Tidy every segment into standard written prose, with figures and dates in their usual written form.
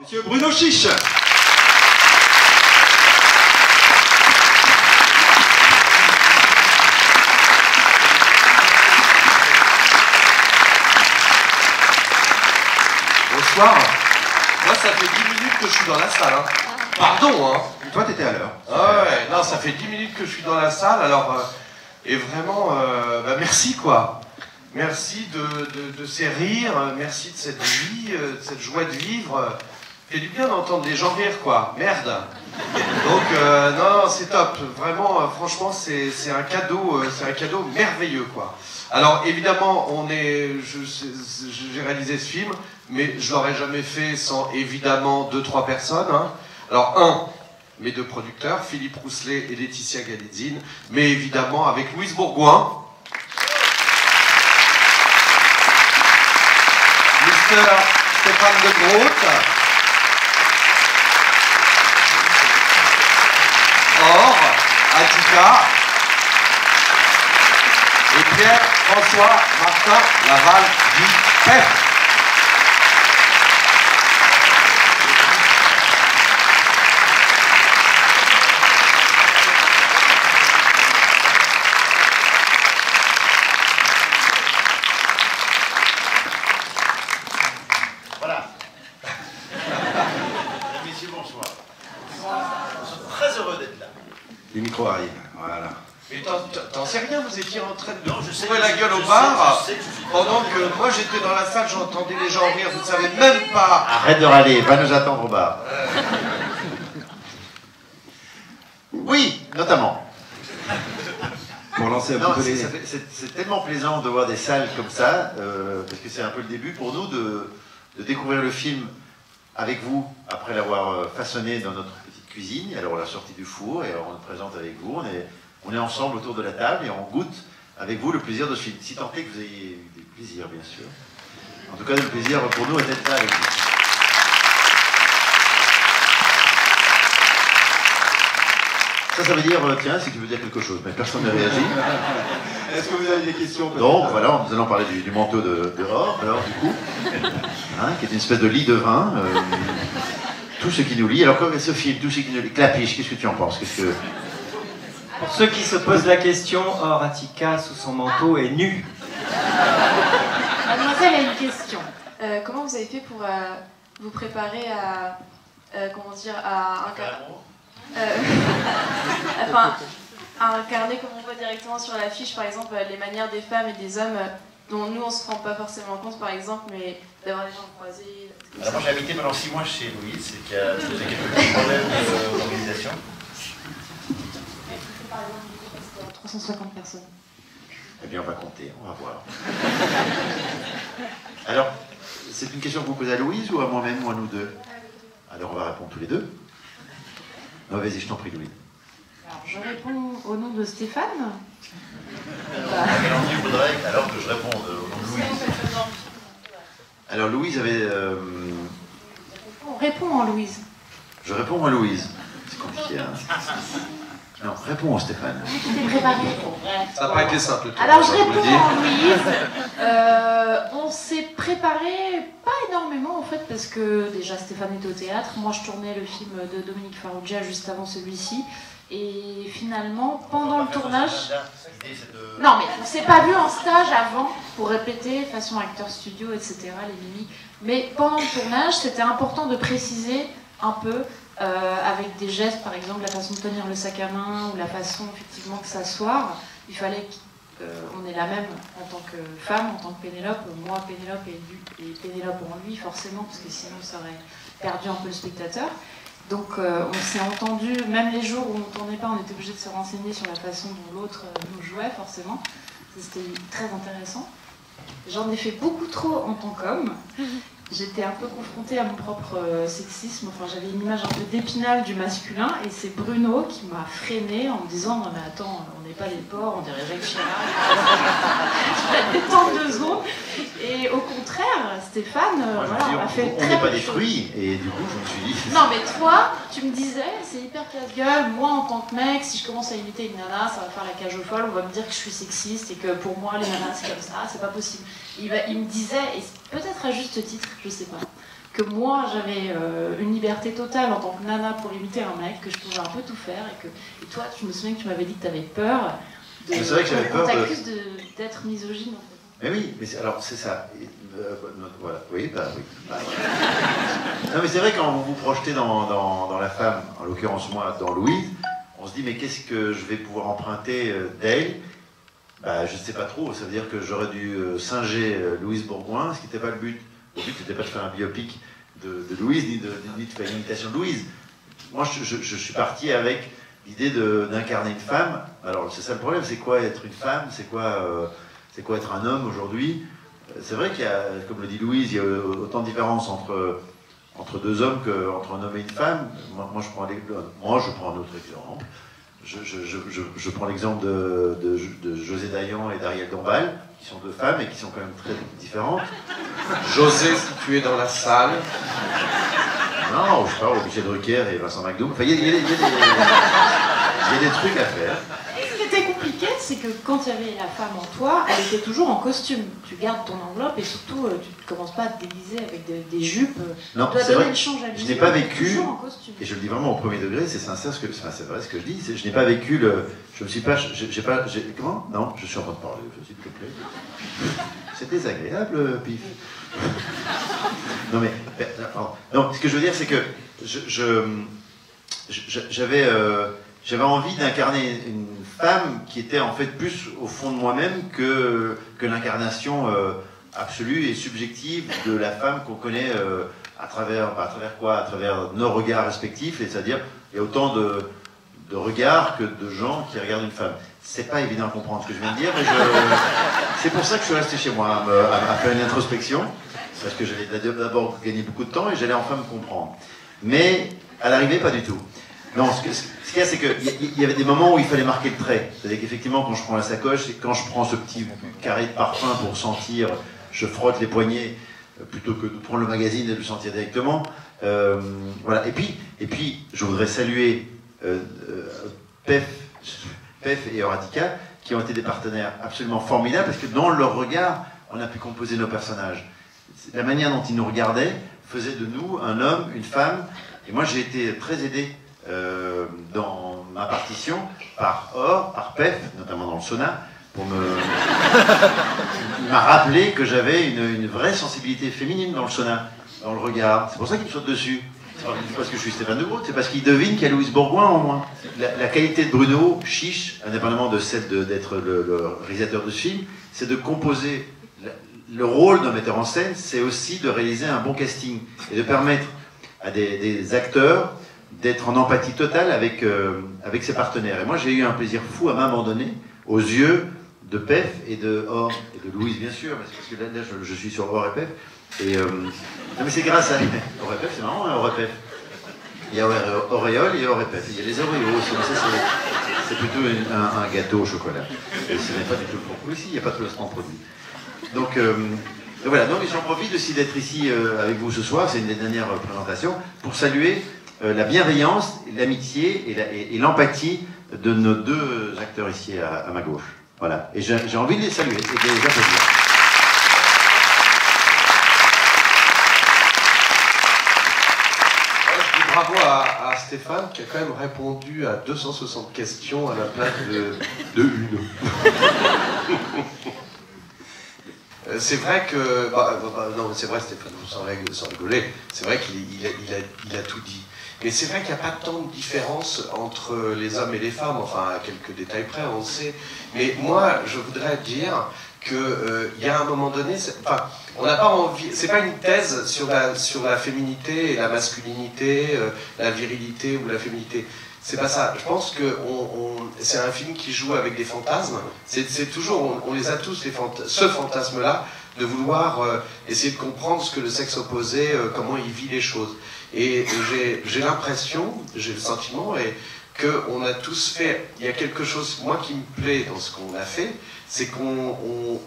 Monsieur Bruno Chiche. Bonsoir. Moi, ça fait 10 minutes que je suis dans la salle. Hein. Pardon, hein. Et toi, t'étais à l'heure. Ah ouais, non, ça fait 10 minutes que je suis dans la salle, alors... et vraiment, bah, merci, quoi. Merci de ces rires, merci de cette vie, de cette joie de vivre. Ça fait du bien d'entendre les gens rire, quoi. Merde. Donc, non, c'est top. Vraiment, franchement, c'est un cadeau merveilleux, quoi. Alors, évidemment, j'ai réalisé ce film, mais je l'aurais jamais fait sans, évidemment, 2-3 personnes. Hein. Alors, mes deux producteurs, Philippe Rousselet et Laetitia Galitzine, mais évidemment avec Louise Bourgoin, Mr. Stéphane de Groot, Or, Attica, et Pierre-François Martin Laval dit PEF. Les micros arrivent, voilà. Mais t'en sais rien, vous étiez en train de bourrer la gueule au bar, pendant que moi j'étais dans la salle, j'entendais les gens rire, vous ne savez même pas. Arrête de râler, va nous attendre au bar. Oui, notamment. Pour lancer un petit peu les... C'est tellement plaisant de voir des salles comme ça, parce que c'est un peu le début pour nous de découvrir le film avec vous, après l'avoir façonné dans notre petite cuisine. Alors on l'a sorti du four et on le présente avec vous. On est ensemble autour de la table et on goûte avec vous le plaisir de ce film. Si tant est que vous ayez eu des plaisirs, bien sûr. En tout cas, le plaisir pour nous est d'être là avec vous. Ça veut dire, tiens, si tu veux dire quelque chose, mais personne n'a réagi. Est-ce que vous avez des questions? Donc voilà, nous allons parler du manteau de Or, alors du coup, hein, qui est une espèce de lit de vin. Tout ce qui nous lie. Alors comme ce film, tout ce qui nous lie. Clapiche, qu'est-ce que tu en penses? Pour ceux qui se posent la question, Or Attica, sous son manteau, est nue. Mademoiselle a une question. Comment vous avez fait pour vous préparer à... comment dire, à incarner, comme on voit directement sur l'affiche, par exemple, les manières des femmes et des hommes dont nous on se rend pas forcément compte, par exemple, mais d'avoir des jambes croisées. Alors moi j'ai habité pendant 6 mois chez Louise, qui a posé quelques petits problèmes d'organisation. 350 personnes. Eh bien on va compter, on va voir. Alors, c'est une question que vous posez à Louise ou à moi-même ou à nous deux? Alors on va répondre tous les deux. Non, vas-y, je t'en prie, Louise. Alors, je réponds au nom de Stéphane. Quel envie voudrait alors que je réponde au nom de Louise? Alors, Louise avait... On répond en Louise. Je réponds à Louise. C'est compliqué, hein. Non, réponds à Stéphane. Ça n'a pas été simple. Alors, je réponds en Louise. On s'est préparé pas énormément, en fait, parce que déjà Stéphane était au théâtre. Moi, je tournais le film de Dominique Farrugia juste avant celui-ci. Et finalement, pendant le tournage... Non, mais on s'est pas vu en stage avant pour répéter, façon acteur studio, etc., les mimiques. Mais pendant le tournage, c'était important de préciser un peu, avec des gestes, par exemple, la façon de tenir le sac à main, ou la façon, effectivement, de s'asseoir. Il fallait qu'on ait la même en tant que femme, en tant que Pénélope. Moi, Pénélope et Pénélope en lui, forcément, parce que sinon, ça aurait perdu un peu le spectateur. Donc on s'est entendu, même les jours où on ne tournait pas, on était obligé de se renseigner sur la façon dont l'autre nous jouait, forcément. C'était très intéressant. J'en ai fait beaucoup trop en tant qu'homme. J'étais un peu confrontée à mon propre sexisme. Enfin, j'avais une image un peu d'épinal du masculin. Et c'est Bruno qui m'a freinée en me disant « Non mais attends, on n'est pas des porcs, on dirait Jacques Chirac. » Je vais détendre 2 secondes. Et au contraire, Stéphane, voilà, a fait on n'est pas des fruits. Et du coup, je me suis dit... Non mais toi, tu me disais, c'est hyper casse-gueule. Moi, en tant que mec, si je commence à imiter une nana, ça va faire la cage aux folles. On va me dire que je suis sexiste et que pour moi, les nanas, c'est comme ça. C'est pas possible. Il me disait, et peut-être à juste titre, je sais pas, que moi j'avais une liberté totale en tant que nana pour imiter un mec, que je pouvais un peu tout faire, et toi, je me souviens que tu m'avais dit que tu avais peur. C'est vrai que j'avais peur. On t'accuse d'être misogyne en fait. Mais oui, mais alors c'est ça. Voilà, oui, bah oui. Bah, voilà. Non mais c'est vrai quand vous vous projetez dans la femme, en l'occurrence moi dans Louise, on se dit mais qu'est-ce que je vais pouvoir emprunter d'elle? Bah je ne sais pas trop, ça veut dire que j'aurais dû singer Louise Bourgoin, ce qui n'était pas le but. Le but n'était pas de faire un biopic de Louise, ni de faire une imitation de Louise. Moi je suis parti avec l'idée d'incarner une femme. Alors c'est ça le problème, c'est quoi être une femme? C'est quoi être un homme aujourd'hui? C'est vrai qu'il y a, comme le dit Louise, il y a autant de différences entre deux hommes qu'entre un homme et une femme. Moi, je prends un autre exemple. Je prends l'exemple de José Dayan et d'Ariel Dombal, qui sont deux femmes et qui sont quand même très différentes. José, si tu es dans la salle. Non, je parle de Michel Drucker et Vincent McDoom. Enfin, il y a des trucs à faire. Ce qui était compliqué, c'est que quand il y avait la femme en toi, elle était toujours en costume. Tu gardes ton enveloppe et surtout, tu ne commences pas à te déguiser avec des jupes. Non, tu dois c'est donner vrai. le change à Je n'ai pas vécu, toujours en costume. et je le dis vraiment au premier degré, c'est sincère, c'est vrai ce que je dis. Je n'ai pas vécu je me suis pas, comment? Non, je suis en train de parler, s'il te plaît. C'est désagréable, Pif. Non mais, non, ce que je veux dire, c'est que j'avais envie d'incarner une femme qui était en fait plus au fond de moi-même que l'incarnation absolue et subjective de la femme qu'on connaît à travers quoi? À travers nos regards respectifs, c'est-à-dire il y a autant de regards que de gens qui regardent une femme. C'est pas évident à comprendre ce que je viens de dire, mais c'est pour ça que je suis resté chez moi à faire une introspection, parce que j'allais d'abord gagner beaucoup de temps et j'allais enfin me comprendre. Mais à l'arrivée, pas du tout. Non, ce qu'il y a, c'est qu'il y avait des moments où il fallait marquer le trait. C'est-à-dire qu'effectivement, quand je prends la sacoche, et quand je prends ce petit carré de parfum pour sentir, je frotte les poignets plutôt que de prendre le magazine et de le sentir directement. Voilà. Et puis, je voudrais saluer Pef et Horatica, qui ont été des partenaires absolument formidables, parce que dans leur regard, on a pu composer nos personnages. La manière dont ils nous regardaient faisait de nous un homme, une femme, et moi j'ai été très aidé dans ma partition par Pef, notamment dans le sauna, il m'a rappelé que j'avais une vraie sensibilité féminine dans le sauna, dans le regard. C'est pour ça qu'il me saute dessus. C'est pas parce que je suis Stéphane de Groot, c'est parce qu'il devine qu'il y a Louise Bourgoin en moi. La qualité de Bruno Chiche, indépendamment de celle d'être le réalisateur de ce film, c'est de composer. Le rôle d'un metteur en scène, c'est aussi de réaliser un bon casting et de permettre à des acteurs d'être en empathie totale avec ses partenaires. Et moi, j'ai eu un plaisir fou à m'abandonner aux yeux de Pef et de Or, et de Louise, bien sûr, parce que là je suis sur Or et Pef. Et, non, mais c'est grâce à Or et Pef, c'est marrant, hein, Or et Pef. Il y a Auréole et Or et Pef. Il y a les Oreos aussi, mais ça, c'est plutôt un gâteau au chocolat. Et ce n'est pas du tout le propos ici, il n'y a pas de placement de produit. Donc voilà, donc j'en profite aussi d'être ici avec vous ce soir, c'est une des dernières présentations, pour saluer la bienveillance, l'amitié et l'empathie de nos deux acteurs ici à ma gauche. Voilà, et j'ai envie de les saluer et de les applaudir. Bravo à Stéphane qui a quand même répondu à 260 questions à la place de une. C'est vrai que... non, c'est vrai Stéphane, sans rigoler, c'est vrai qu'il a tout dit. Mais c'est vrai qu'il n'y a pas tant de différence entre les hommes et les femmes, enfin à quelques détails près, on le sait. Mais moi, je voudrais dire qu'il y a un moment donné, on n'a pas envie, c'est pas une thèse sur la féminité et la masculinité, la virilité ou la féminité. C'est pas ça. Je pense que c'est un film qui joue avec des fantasmes. C'est toujours, on les a tous, ce fantasme-là, de vouloir essayer de comprendre ce que le sexe opposé, comment il vit les choses. Et j'ai l'impression, j'ai le sentiment, qu'on a tous fait, il y a quelque chose, moi qui me plaît dans ce qu'on a fait, c'est qu'on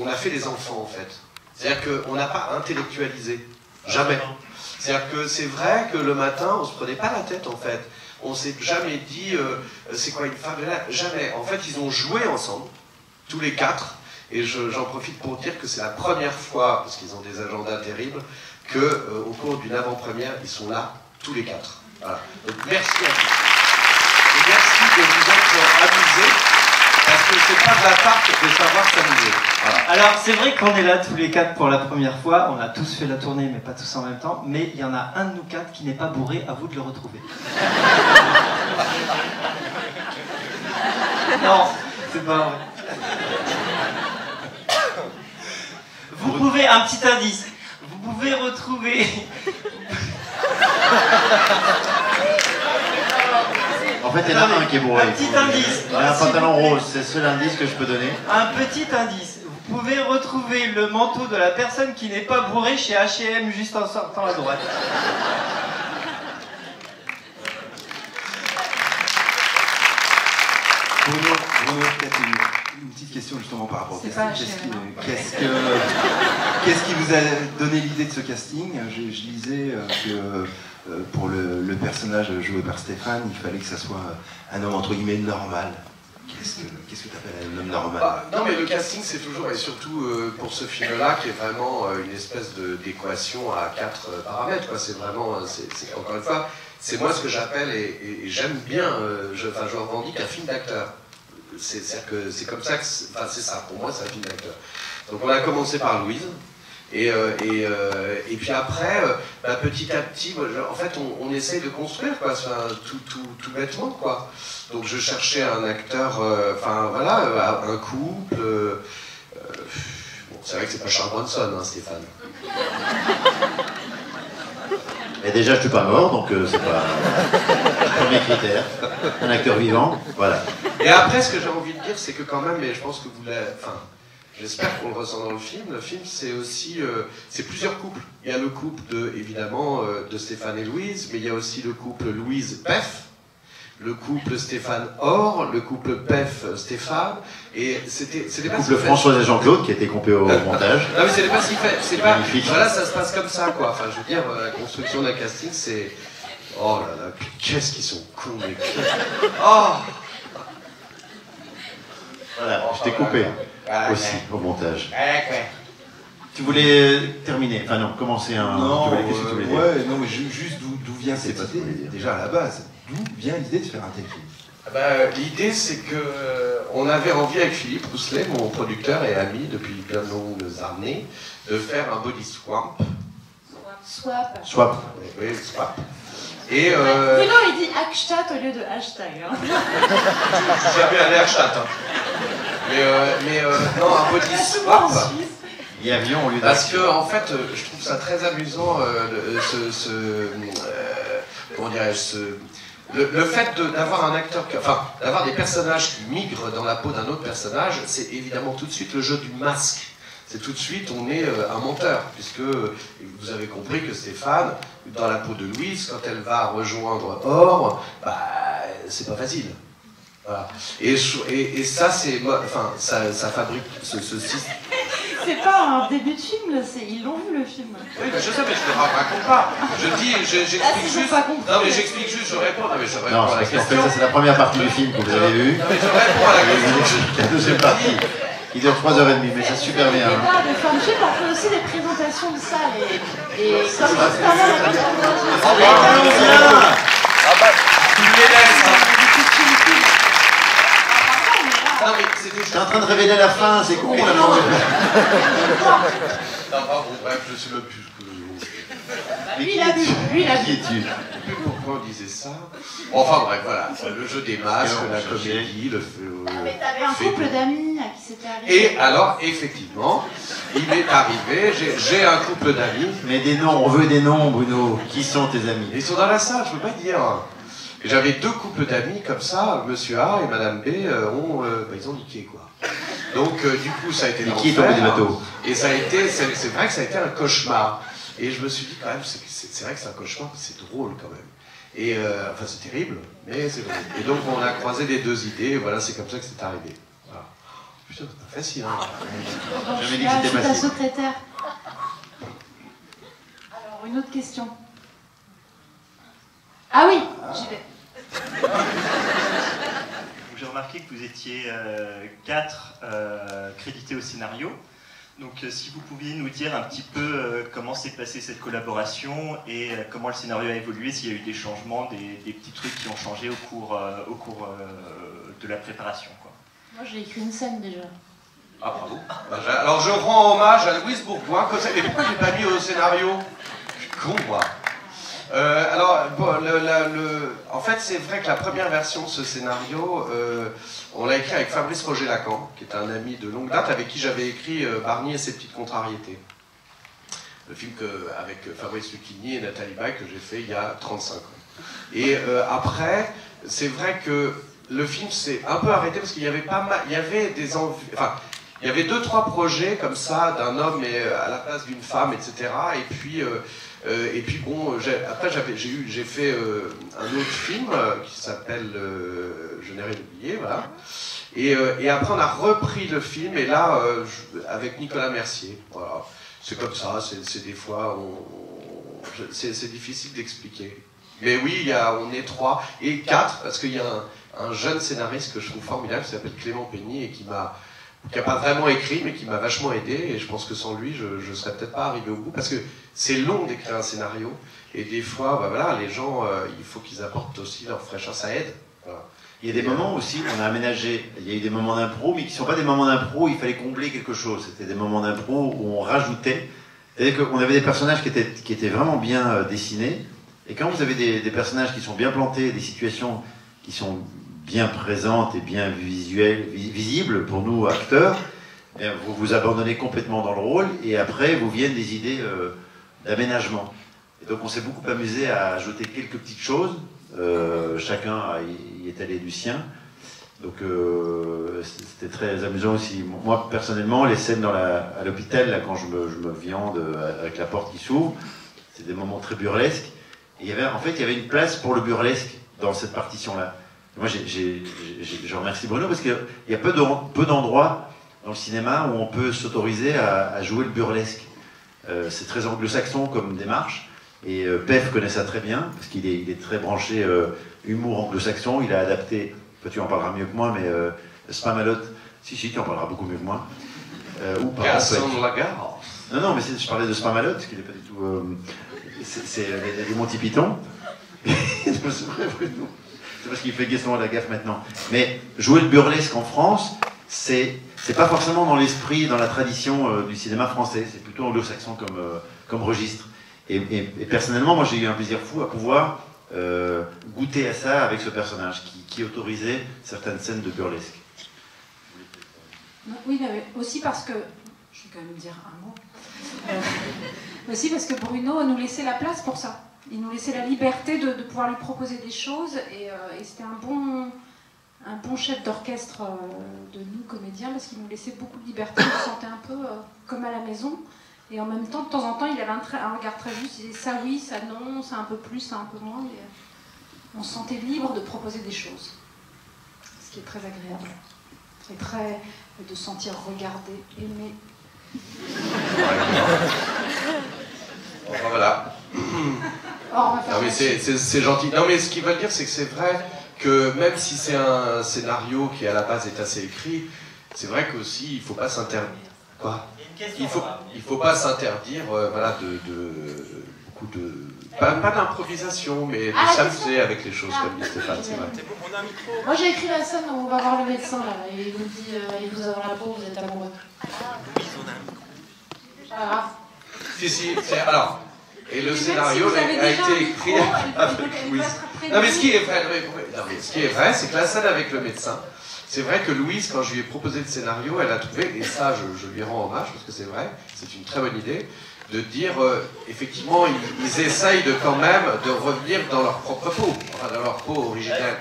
a fait les enfants en fait. C'est-à-dire qu'on n'a pas intellectualisé. Jamais. C'est-à-dire que c'est vrai que le matin, on se prenait pas la tête en fait. On s'est jamais dit c'est quoi une femme, jamais. En fait, ils ont joué ensemble, tous les quatre, et j'en profite pour dire que c'est la première fois, parce qu'ils ont des agendas terribles, qu'au cours d'une avant-première, ils sont là, tous les 4. Voilà. Donc merci à vous. Et merci de vous être amusés, parce que c'est pas de la tarte de savoir s'amuser. Voilà. Alors, c'est vrai qu'on est là tous les 4 pour la première fois. On a tous fait la tournée, mais pas tous en même temps. Mais il y en a un de nous 4 qui n'est pas bourré. À vous de le retrouver. Non, c'est pas vrai. Vous pouvez, un petit indice, vous pouvez retrouver... En fait, il y en a un qui est bourré. Un petit indice. Il a un pantalon rose, c'est le seul indice que je peux donner. Un petit indice. Vous pouvez retrouver le manteau de la personne qui n'est pas bourrée chez H&M juste en sortant à droite. Bruno, peut-être une petite question justement par rapport au C'est casting. pas Qu'est-ce qui vous a donné l'idée de ce casting? Je lisais que pour le personnage joué par Stéphane, il fallait que ça soit un homme entre guillemets normal. Qu'est-ce que tu appelles un homme normal? Non, mais le casting, c'est toujours, et surtout pour ce film-là, qui est vraiment une espèce d'équation à 4 paramètres. C'est vraiment, encore une fois, c'est moi ce que j'appelle, et j'aime bien, je revendique un film d'acteur. C'est-à-dire que c'est comme ça que, c'est ça, pour moi, c'est un film d'acteur. Donc on a commencé par Louise. Et puis après, petit à petit, en fait, on essaie de construire, quoi, tout bêtement, quoi. Donc je cherchais un acteur, un couple. Bon, c'est vrai que c'est pas Charles Bronson, hein, Stéphane. Et déjà, je suis pas mort, donc c'est pas le premier critère. Un acteur vivant, voilà. Et après, ce que j'ai envie de dire, c'est que quand même, et je pense que vous l'avez... J'espère qu'on le ressent dans le film. Le film, c'est aussi... c'est plusieurs couples. Il y a le couple, évidemment, de Stéphane et Louise, mais il y a aussi le couple Louise-Pef, le couple Stéphane-Or, le couple Pef-Stéphane, et c'était pas... Le couple Françoise et Jean-Claude, qui a été coupé au montage. Non, mais c'était pas si fait. C'est pas... Magnifique. Voilà, ça se passe comme ça, quoi. Enfin, je veux dire, la construction d'un casting, c'est... Oh là là, qu'est-ce qu'ils sont cons, les gars. Oh. Voilà, je t'ai coupé aussi au montage. Tu voulais terminer, enfin non, commencer un... Qu'est-ce que tu voulais dire? Ouais, non, mais juste d'où vient cette idée, déjà à la base, d'où vient l'idée de faire un tel film? L'idée, c'est que on avait envie avec Philippe Rousselet, mon producteur et ami depuis bien de longues années, de faire un body swap. Swap. Oui, swap. Et Bruno, il dit Hackstatt au lieu de hashtag. Hein. jamais allé à Stadt. Non, un body swap. Il y a avion au lieu de... Parce que, en fait, je trouve ça très amusant, comment dirais-je, le fait d'avoir un acteur, d'avoir des personnages qui migrent dans la peau d'un autre personnage, c'est évidemment tout de suite le jeu du masque. C'est tout de suite, on est un menteur, puisque vous avez compris que Stéphane, dans la peau de Louise, quand elle va rejoindre Or, c'est pas facile. Voilà. Et ça, c'est, ça fabrique ce système. C'est pas un début de film, là, ils l'ont vu le film. Oui, je sais, mais je ne raconte pas. J'explique juste. Non, mais j'explique juste, je réponds. Non, mais je réponds à la question. En fait, ça, c'est la première partie du film que vous avez vue. Non, mais je réponds à la question. La deuxième partie, qui dure 3h30, mais c'est super bien. Et là, de fin de film, on fait aussi des présentations de salles. Et comme juste avant la présentation. Tu me les laisses. Non, mais c'était... T'es en train de révéler la fin, c'est con. Non, Non, pardon, bref, je sais même plus ce que... Lui, il a vu. Qui es-tu? Je sais plus pourquoi on disait ça. Enfin bref, voilà, le jeu des masques, la comédie, Mais t'avais un couple d'amis à qui c'était arrivé. Et alors, effectivement, il m'est arrivé, j'ai un couple d'amis. Mais des noms, on veut des noms, Bruno. Qui sont tes amis? Ils sont dans la salle, je peux pas dire. Et j'avais 2 couples d'amis comme ça, Monsieur A et Madame B, ils ont niqué, quoi. Donc, du coup, ça a été Et qui est tombé des bateaux? Et ça a été, c'est vrai que ça a été un cauchemar. Et je me suis dit, quand même, c'est vrai que c'est un cauchemar, c'est drôle, quand même. Et, c'est terrible, mais c'est drôle. Et donc, on a croisé les 2 idées, et voilà, c'est comme ça que c'est arrivé. Voilà. Putain, c'est pas facile, hein. J'avais dit que c'était Je suis ta facile. secrétaire. Alors, une autre question. Ah oui, j'y vais. J'ai remarqué que vous étiez 4 crédités au scénario. Donc si vous pouviez nous dire un petit peu comment s'est passée cette collaboration et comment le scénario a évolué, s'il y a eu des changements, des petits trucs qui ont changé au cours de la préparation, quoi. Moi j'ai écrit une scène déjà. Ah bravo. Alors je rends hommage à Louise Bourgoin. Et pourquoi je l'ai pas mis au scénario? Je suis con, moi. Alors, bon, en fait, c'est vrai que la première version de ce scénario, on l'a écrit avec Fabrice Roger-Lacan, qui est un ami de longue date, avec qui j'avais écrit Barney et ses petites contrariétés. Le film avec Fabrice Lucchini et Nathalie Baye que j'ai fait il y a 35 ans. Et après, c'est vrai que le film s'est un peu arrêté parce qu'il y avait pas mal, il y avait des envies, enfin, il y avait 2-3 projets comme ça d'un homme et à la place d'une femme, etc. Et puis bon, après j'ai fait un autre film qui s'appelle Je n'ai rien oublié, voilà. Et après on a repris le film et là avec Nicolas Mercier, voilà. C'est comme ça, c'est des fois c'est difficile d'expliquer. Mais oui, on est 3 et 4 parce qu'il y a un jeune scénariste que je trouve formidable qui s'appelle Clément Penny et qui n'a pas vraiment écrit mais qui m'a vachement aidé et je pense que sans lui je serais peut-être pas arrivé au bout parce que c'est long d'écrire un scénario et des fois bah voilà, les gens il faut qu'ils apportent aussi leur fraîcheur, ça aide. Voilà. Il y a des moments aussi où on a aménagé, il y a eu des moments d'impro mais qui ne sont pas des moments d'impro où il fallait combler quelque chose, c'était des moments d'impro où on rajoutait, c'est-à-dire qu'on avait des personnages qui étaient vraiment bien dessinés et quand vous avez des personnages qui sont bien plantés, des situations qui sont bien présente et bien visible pour nous acteurs, vous vous abandonnez complètement dans le rôle et après vous viennent des idées d'aménagement. Et donc on s'est beaucoup amusé à ajouter quelques petites choses, chacun y est allé du sien, donc c'était très amusant aussi. Moi personnellement, les scènes à l'hôpital, là, quand je me viande avec la porte qui s'ouvre, c'est des moments très burlesques. Et en fait il y avait une place pour le burlesque dans cette partition-là. Moi, je remercie Bruno parce qu'il y a peu d'endroits dans le cinéma où on peut s'autoriser à jouer le burlesque. C'est très anglo-saxon comme démarche et Pef connaît ça très bien parce qu'il est très branché humour anglo-saxon. Il a adapté, toi tu en parleras mieux que moi, mais Spamalot, si tu en parleras beaucoup mieux que moi. Ou pas. Gaston Lagarde. Non, mais je parlais de Spamalot, qui n'est pas du tout. C'est les Monty Python. C'est vrai, Bruno. C'est parce qu'il fait Gaston à la gaffe maintenant. Mais jouer le burlesque en France, c'est pas forcément dans l'esprit, dans la tradition du cinéma français. C'est plutôt anglo-saxon comme registre. Et personnellement, moi j'ai eu un plaisir fou à pouvoir goûter à ça avec ce personnage qui autorisait certaines scènes de burlesque. Oui, mais aussi parce que, je vais quand même dire un mot, aussi parce que Bruno nous laissait la place pour ça. Il nous laissait la liberté de pouvoir lui proposer des choses et c'était un bon chef d'orchestre de nous comédiens parce qu'il nous laissait beaucoup de liberté, on se sentait un peu comme à la maison et en même temps de temps en temps il avait un regard très juste, il disait ça oui, ça non, ça un peu plus, ça un peu moins, mais on se sentait libre de proposer des choses, ce qui est très agréable et de sentir regardé, aimé. Enfin, voilà. Non mais c'est gentil. Non mais ce qu'ils veulent dire c'est que c'est vrai que même si c'est un scénario qui à la base est assez écrit, c'est vrai qu'aussi il faut pas s'interdire. Quoi ? Il faut pas s'interdire voilà, beaucoup de... Pas d'improvisation, mais de s'amuser avec les choses comme dit Stéphane, c'est vrai. Moi j'ai écrit la scène où on va voir le médecin là, et il vous dit il vous a dans la peau, vous êtes amoureux. Pas grave. Si, alors... Et le scénario a été écrit avec Louise. Non mais ce qui est vrai, c'est que la scène avec le médecin, c'est vrai que Louise, quand je lui ai proposé le scénario, elle a trouvé, et ça je lui rends hommage parce que c'est vrai, c'est une très bonne idée, de dire effectivement ils essayent quand même de revenir dans leur propre peau, enfin dans leur peau originelle.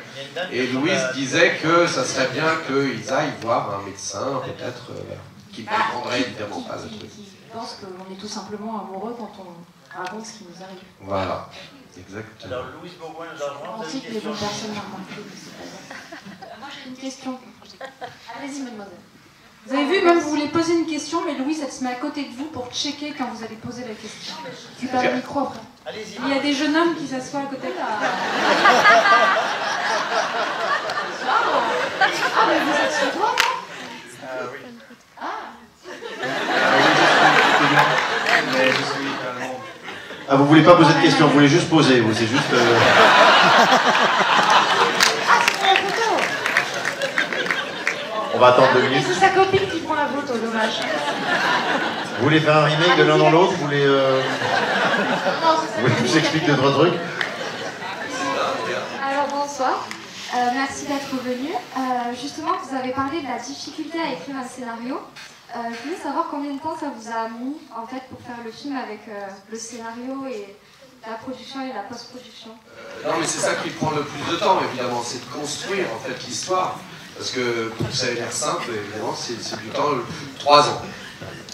Et Louise disait que ça serait bien qu'ils aillent voir un médecin peut-être qui ne comprendrait évidemment pas le truc. Je pense qu'on est tout simplement amoureux quand on raconte ce qui nous arrive. Voilà, exactement. Alors Louise Bourgoin nous a rejoint. On sait que les bonnes personnes n'ont remarqué, mais c'est pas grave. Moi j'ai une question. Allez-y mademoiselle. Vous avez vu, même vous voulez poser une question, mais Louise elle se met à côté de vous pour checker quand vous allez poser la question. Tu parles au micro après. Allez-y. Il y a des jeunes hommes qui s'assoient à côté de toi. Ah mais vous êtes chez toi, non? Oui. Ah. Ah, vous voulez pas poser de questions, vous voulez juste poser, vous, c'est juste... Ah, c'est pour la photo. On va attendre 2 Mais minutes. c'est sa copine qui prend la photo, dommage. Vous voulez faire un remake de l'un dans l'autre? Vous voulez... Non, c'est sa Vous voulez que je vous explique 2-3 trucs? Alors bonsoir, merci d'être venu. Justement, vous avez parlé de la difficulté à écrire un scénario. Je voulais savoir combien de temps ça vous a mis en fait pour faire le film avec le scénario et la production et la post-production. Non, mais c'est ça qui prend le plus de temps, évidemment, c'est de construire en fait l'histoire. Parce que pour que ça ait l'air simple, évidemment, c'est du temps, 3 ans,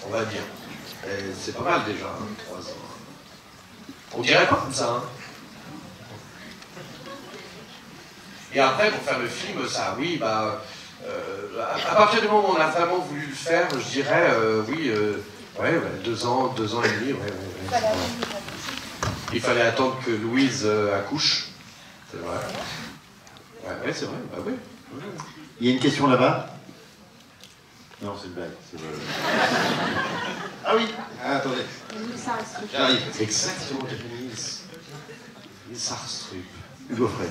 on va dire. C'est pas mal déjà, 3 ans. On dirait pas comme ça, hein. Et après, pour faire le film, ça, oui, bah, à partir du moment où on a vraiment voulu le faire, je dirais, oui, ouais, 2 ans et demi, ouais. Il fallait attendre que Louise accouche, c'est vrai. Ouais, c'est vrai, bah oui. Il y a une question là-bas? Non, c'est une blague. Ah oui. Ah, attendez. J'arrive. Exactement, Denise. Sarstrup. Hugo Frey.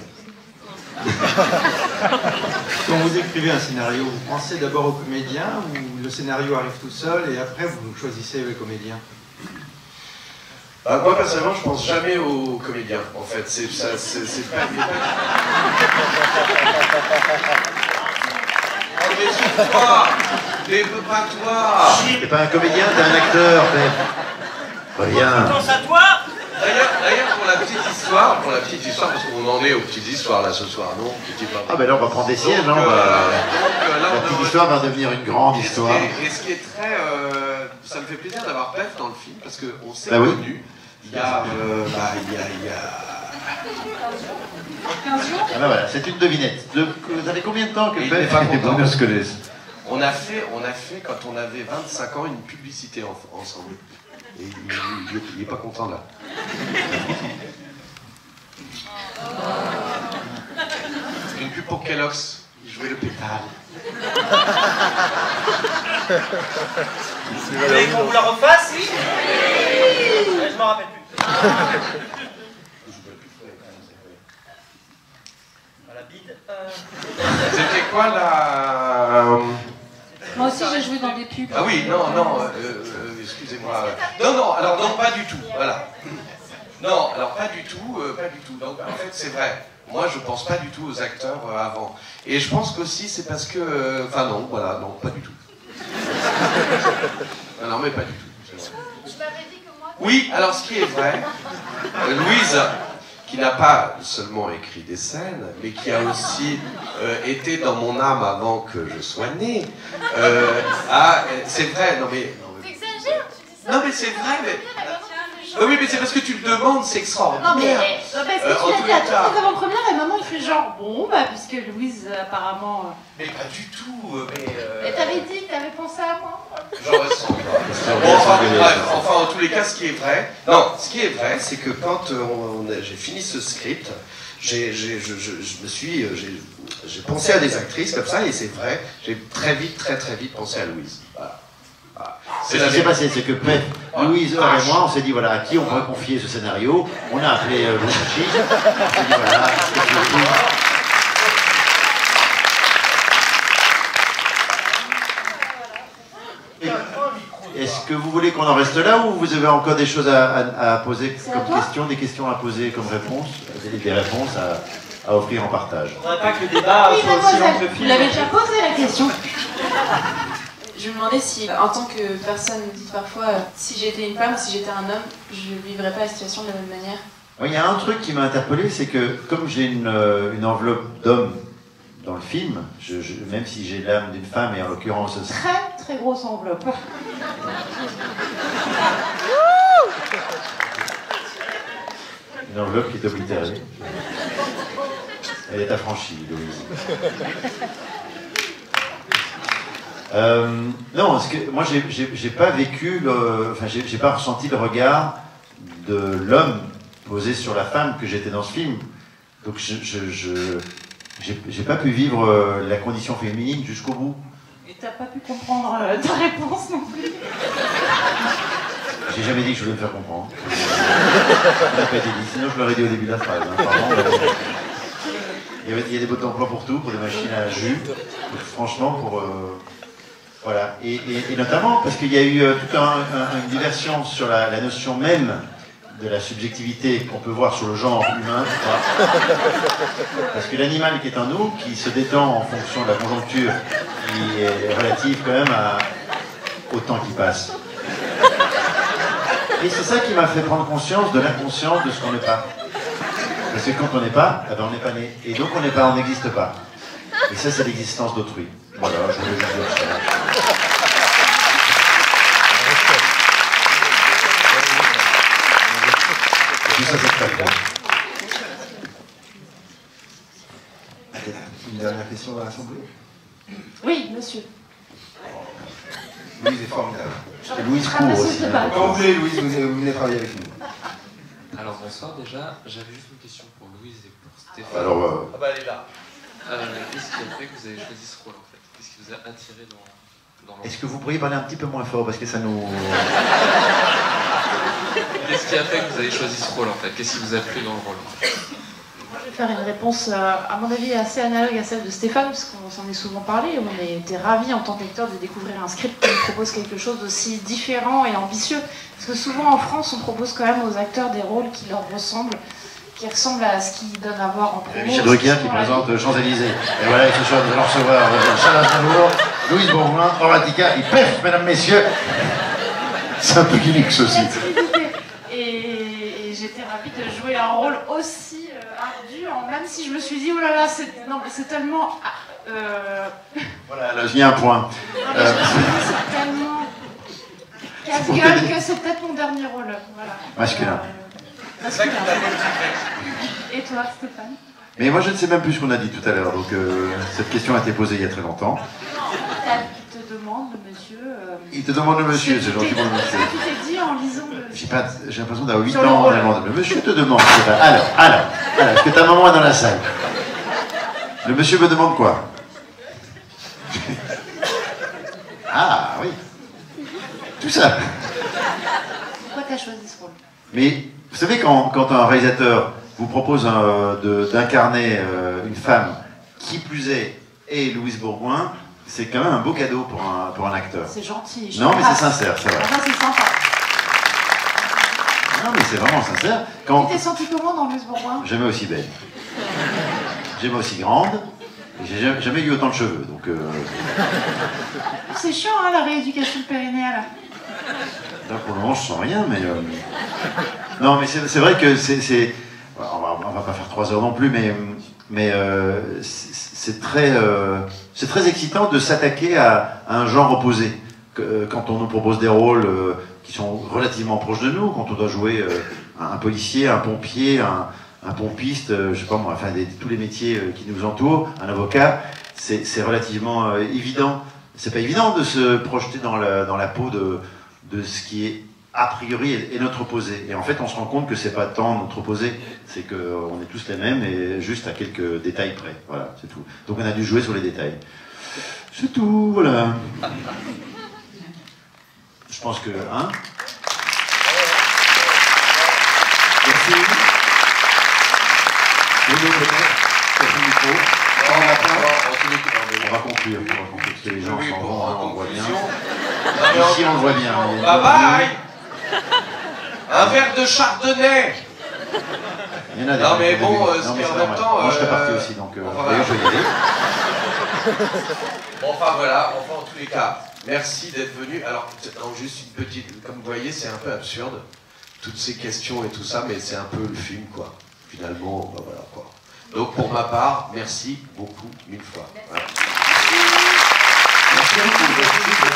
Quand vous écrivez un scénario, vous pensez d'abord au comédien ou le scénario arrive tout seul et après vous choisissez le comédien? Moi personnellement, je pense jamais aux comédiens. En fait, c'est pas. Oh, mais toi, mais pas toi. T'es pas un comédien, t'es un acteur. Rien. Pense à toi. D'ailleurs, pour la petite histoire, parce qu'on en est aux petites histoires là ce soir, non? Ah ben là on va prendre des sièges, hein, la petite histoire va devenir une grande histoire. Et ce qui est très... ça me fait plaisir d'avoir Pef dans le film, parce qu'on s'est Ah oui. connus il y a... 15 jours. Ah ben voilà, c'est une devinette. Vous avez combien de temps que Il Pef n'est pas et content. Bruno se connaissent? On a fait, quand on avait 25 ans, une publicité ensemble. Et il est pas content là. Une pub pour Kellogg's. Il jouait le pétale. Vous voulez qu'on vous la refasse? Oui. Je m'en rappelle plus. La bide. C'était quoi la... Moi aussi, j'ai joué dans des pubs. Ah oui, non, excusez-moi. Non, alors non, pas du tout, voilà. Non, alors pas du tout. Donc en fait, c'est vrai. Moi, je pense pas du tout aux acteurs avant. Et je pense qu'aussi, c'est parce que... Enfin non, voilà, non, pas du tout. Non, mais pas du tout. Je m'avais dit que moi... Oui, alors ce qui est vrai, Louise, qui n'a pas seulement écrit des scènes, mais qui a aussi été dans mon âme avant que je sois né. C'est vrai, non mais... T'exagères, tu dis ça. Non mais c'est vrai, mais... oui, mais c'est parce que tu le demandes, c'est extraordinaire. Non, mais parce que tu En l'as tous dit à les toutes cas. les avant-premières et maman il fait genre bon, bah puisque Louise apparemment. Mais pas du tout, Mais t'avais dit que t'avais pensé à moi. J'en ressens pas. Enfin, en tous les cas, ce qui est vrai, c'est que quand j'ai fini ce script, j'ai pensé à des actrices comme ça, et c'est vrai, j'ai très vite pensé à Louise. Voilà. Ce qui s'est passé, c'est que Pef, Louise, et moi, on s'est dit voilà, à qui on pourrait confier ce scénario. On a appelé Louis Chic. On s'est dit voilà, est-ce que vous voulez qu'on en reste là ou vous avez encore des choses à poser comme questions, des questions à poser comme réponses, des réponses à offrir en partage? Je ne voudrais pas que le débat Oui, soit aussi long que le mademoiselle, vous film. l'avez déjà posé la question. Je me demandais si, en tant que personne, vous dites parfois, si j'étais une femme, si j'étais un homme, je ne vivrais pas la situation de la même manière. Il y a un truc qui m'a interpellé, c'est que comme j'ai une enveloppe d'homme dans le film, même si j'ai l'âme d'une femme, et en l'occurrence... Très très grosse enveloppe. Une enveloppe qui est oblitérée. Elle est affranchie, Louise. Non, parce que moi j'ai pas vécu, j'ai pas ressenti le regard de l'homme posé sur la femme que j'étais dans ce film. Donc j'ai pas pu vivre la condition féminine jusqu'au bout. Et t'as pas pu comprendre ta réponse non plus. J'ai jamais dit que je voulais me faire comprendre. Ça n'a pas été dit, sinon je l'aurais dit au début de la phrase. Hein, pardon, il y a des bottes d'emploi pour tout, pour des machines à jus, franchement pour... voilà, et notamment parce qu'il y a eu toute une diversion sur la notion même de la subjectivité qu'on peut voir sur le genre humain. Parce que l'animal qui est en nous, qui se détend en fonction de la conjoncture, qui est relative quand même au temps qui passe. Et c'est ça qui m'a fait prendre conscience de l'inconscience de ce qu'on n'est pas. Parce que quand on n'est pas, eh ben on n'est pas né. Et donc on n'est pas, on n'existe pas. Et ça, c'est l'existence d'autrui. Voilà, je voulais juste dire ça. Et tout ça, c'est très bien. Une dernière question dans l'Assemblée? Oui, monsieur. Louise est formidable. Et Louise court aussi. Quand vous voulez, Louise, vous venez travailler avec nous. Alors bonsoir déjà, j'avais juste une question pour Louise et pour Stéphane. Alors, ah bah elle est là. Qu'est-ce qui a fait que vous avez choisi ce rôle en fait? Qu'est-ce qui vous a attiré dans le... est-ce que vous pourriez parler un petit peu moins fort parce que ça nous... Qu'est-ce qui a fait que vous avez choisi ce rôle en fait? Qu'est-ce qui vous a plu dans le rôle? Je vais faire une réponse, à mon avis, assez analogue à celle de Stéphane, parce qu'on s'en est souvent parlé. On était ravis en tant qu'acteurs de découvrir un script qui nous propose quelque chose d'aussi différent et ambitieux. Parce que souvent en France, on propose quand même aux acteurs des rôles qui leur ressemblent, qui ressemblent à ce qu'ils donnent à voir en promo. Michel Drucker qui présente Champs-Élysées. Et voilà, ce soir, nous allons recevoir Charles Aznavour, Louise Bourgoin, Horatica, et pef, mesdames, messieurs. C'est un peu gimmick, ceci. Et j'étais ravie de jouer un rôle aussi ardu, même si je me suis dit, oh là là, c'est tellement... Voilà, là, il y a un point. C'est tellement casse-gueule que c'est peut-être mon dernier rôle. Voilà. Masculin. Masculin. Et toi, Stéphane? Mais moi, je ne sais même plus ce qu'on a dit tout à l'heure, donc cette question a été posée il y a très longtemps. Il te demande, le monsieur... Il te demande le monsieur, c'est gentiment le monsieur. C'est ce que tu t'es dit en lisant le... J'ai l'impression d'avoir 8 ans en demande. Le monsieur te demande. Alors, est-ce que ta maman est dans la salle? Le monsieur me demande quoi? Ah, oui. Tout ça. Pourquoi tu as choisi ce rôle? Mais, vous savez, quand un réalisateur vous propose d'incarner une femme, qui plus est Louise Bourgoin, c'est quand même un beau cadeau pour un acteur. C'est gentil. Non, mais c'est sincère, c'est vrai. C'est sympa. Non, mais c'est vraiment sincère. Tu t'es senti comment dans Louise Bourgoin? Jamais aussi belle. Jamais aussi grande. Et j'ai jamais eu autant de cheveux, donc... C'est chiant, hein, la rééducation périnéale. Là, pour le moment, je sens rien, mais... Non, mais c'est vrai que c'est... On va pas faire 3 heures non plus, mais c'est très excitant de s'attaquer à un genre opposé. Quand on nous propose des rôles qui sont relativement proches de nous, quand on doit jouer un policier, un pompier, un pompiste, je sais pas moi, enfin tous les métiers qui nous entourent, un avocat, c'est relativement évident. C'est pas évident de se projeter dans la peau de ce qui est a priori est notre opposé. Et en fait, on se rend compte que c'est pas tant notre opposé, c'est qu'on est tous les mêmes et juste à quelques détails près. Voilà, c'est tout. Donc on a dû jouer sur les détails. C'est tout, voilà. Je pense que... Hein? Merci. On va conclure, parce que les gens s'en vont, hein, on voit bien. Ici, on le voit bien. Bye bye. Un verre de chardonnay. Il y en a des. Non mais bon, en même temps... Moi, je serais parti aussi, donc d'ailleurs, je vais y aller. Bon, enfin voilà, en tous les cas, merci d'être venu. Alors, juste une petite... Comme vous voyez, c'est un peu absurde, toutes ces questions et tout ça, mais c'est un peu le film, quoi. Finalement, ben voilà, quoi. Donc, pour ma part, merci beaucoup, 1000 fois. Voilà. Merci beaucoup.